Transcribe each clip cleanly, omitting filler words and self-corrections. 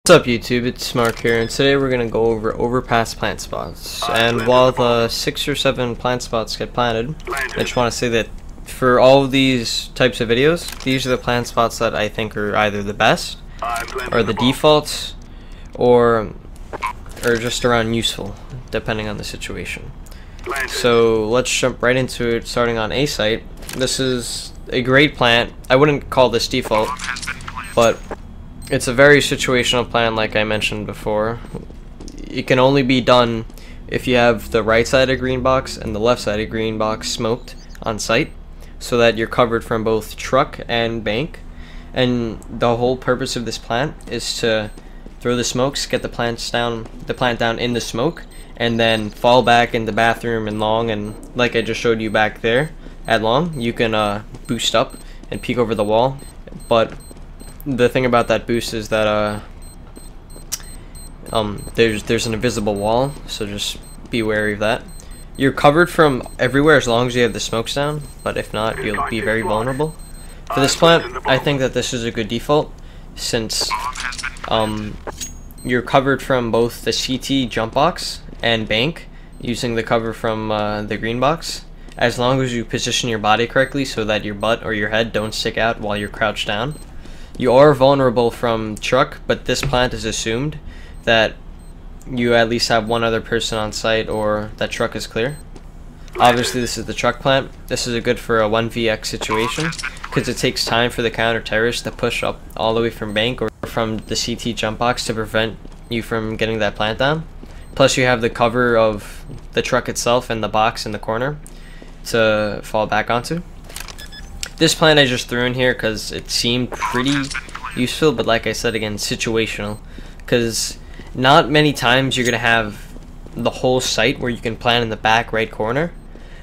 What's up YouTube, it's Mark here, and today we're going to go over overpass plant spots. And while the 6 or 7 plant spots get planted, I just want to say that for all of these types of videos, these are the plant spots that I think are either the best, or the defaults, or just around useful, depending on the situation. So let's jump right into it, starting on A site. This is a great plant. I wouldn't call this default, but it's a very situational plant, like I mentioned before. It can only be done if you have the right side of green box and the left side of green box smoked on site, so that you're covered from both truck and bank. And the whole purpose of this plant is to throw the smokes, get the plant down in the smoke, and then fall back in the bathroom and long. And like I just showed you back there at long, you can boost up and peek over the wall. But the thing about that boost is that there's an invisible wall, so just be wary of that. You're covered from everywhere as long as you have the smokes down, but if not, you'll be very vulnerable. For this plant, I think that this is a good default, since you're covered from both the CT jump box and bank using the cover from the green box, as long as you position your body correctly so that your butt or your head don't stick out while you're crouched down. You are vulnerable from truck, but this plant is assumed that you at least have one other person on site or that truck is clear. Obviously this is the truck plant. This is good for a 1vx situation, because it takes time for the counter terrorist to push up all the way from bank or from the CT jump box to prevent you from getting that plant down. Plus you have the cover of the truck itself and the box in the corner to fall back onto. This plant I just threw in here because it seemed pretty useful, but like I said again, situational, because not many times you're going to have the whole site where you can plant in the back right corner.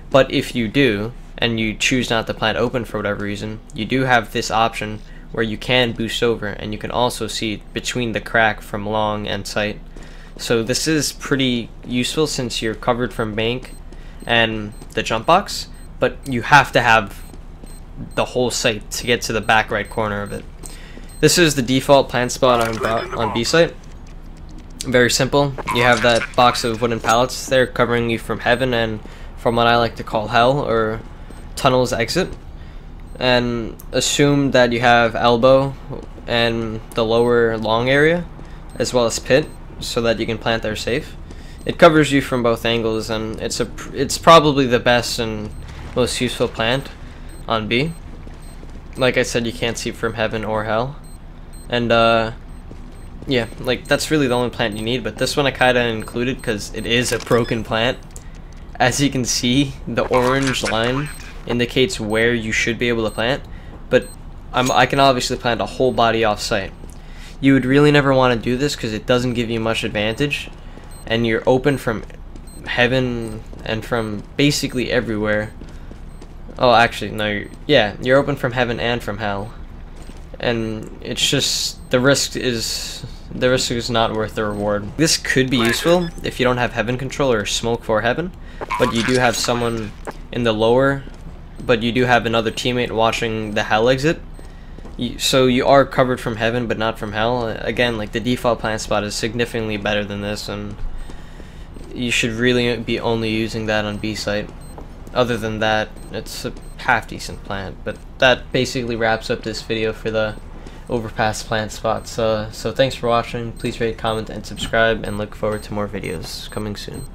But if you do, and you choose not to plant open for whatever reason, you do have this option where you can boost over, and you can also see between the crack from long and site. So this is pretty useful since you're covered from bank and the jump box, but you have to have the whole site to get to the back right corner of it. This is the default plant spot on B site. Very simple. You have that box of wooden pallets there covering you from heaven and from what I like to call hell, or tunnel's exit. And assume that you have elbow and the lower long area as well as pit, so that you can plant there safe. It covers you from both angles, and it's probably the best and most useful plant on B. Like I said, you can't see from heaven or hell. And yeah, like that's really the only plant you need, but this one I kinda included because it is a broken plant. As you can see, the orange line indicates where you should be able to plant, but I can obviously plant a whole body off site. You would really never want to do this because it doesn't give you much advantage, and you're open from heaven and from basically everywhere. Oh, actually, no. You're open from heaven and from hell, and it's just the risk is not worth the reward. This could be useful if you don't have heaven control or smoke for heaven, but you do have someone in the lower, but you do have another teammate watching the hell exit. So you are covered from heaven, but not from hell. Again, like the default plant spot is significantly better than this, and you should really be only using that on B site. Other than that, it's a half decent plant. But that basically wraps up this video for the overpass plant spots. So thanks for watching. Please rate, comment, and subscribe, and look forward to more videos coming soon.